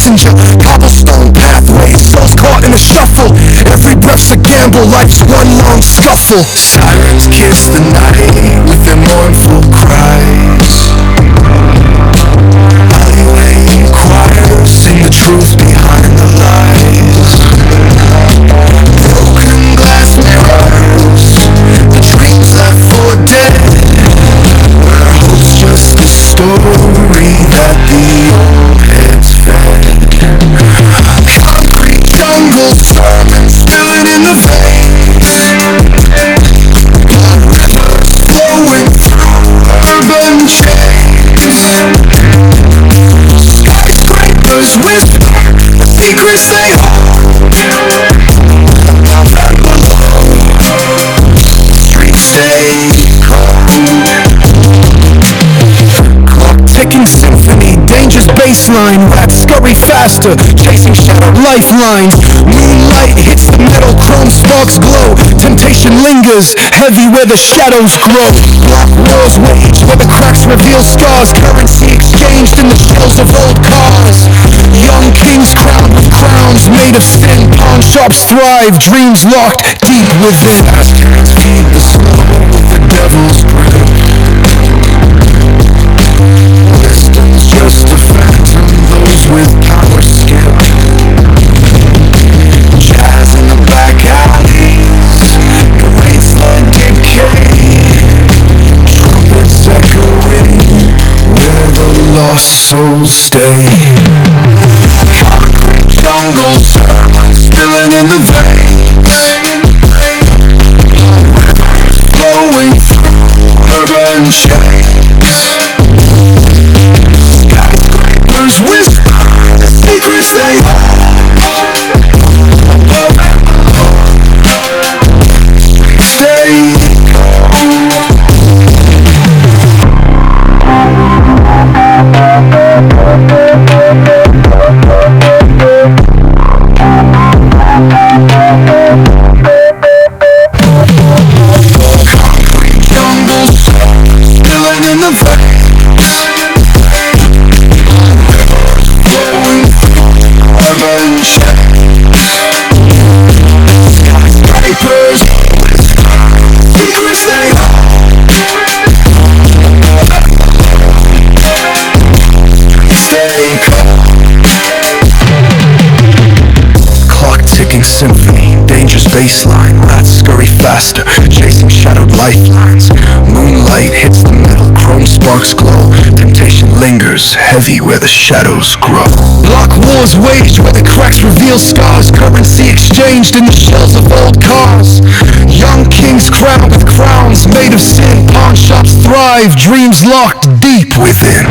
passenger. Cobblestone pathways, souls caught in a shuffle. Every breath's a gamble, life's one long scuffle. Sirens kiss the night with their mournful cries. Alleyway choirs sing the truth behind the lies. Broken glass mirrors, the dreams left for dead, where hope's just a story that the old heads fed. Concrete jungle sermons spilling in the veins. Blood rivers flowing through urban chains. Skyscrapers whisper the secrets they hold. And below, the streets stay cold. Clock ticking symphony, dangerous baseline. Rats scurry faster, chasing shattered lifelines. Moonlight hits the metal, chrome sparks glow. Temptation lingers, heavy where the shadows grow. Block wars wage, where the cracks reveal scars. Currency exchanged in the shells of old cars. Young kings crowned with crowns made of sin. Pawn shops thrive, dreams locked deep within. Fast hands feed the slow with the devil's grip. Wisdom's just a phantom, those with power skip. Jazz in the back alleys, the wasteland decay. Trumpets echoing where the lost souls stay. Concrete jungle sermons spilling in the veins. Rivers flowing through urban chains. Skyscrapers whisper the secrets they hold. Above and below, stay cold. Concrete jungle spilling in the veins. Flowing through urban chains. Skyscrapers whisper secrets they hold. Stay cold. Clock ticking symphony, dangerous baseline. Rats scurry faster, chasing shadowed lifelines. Moonlight hits the metal, chrome sparks glow. Temptation lingers, heavy where the shadows grow. Block wars waged where the cracks reveal scars. Currency exchanged in the shells of old cars. Young kings crowned with crowns made of sin. Pawn shops thrive, dreams locked deep within.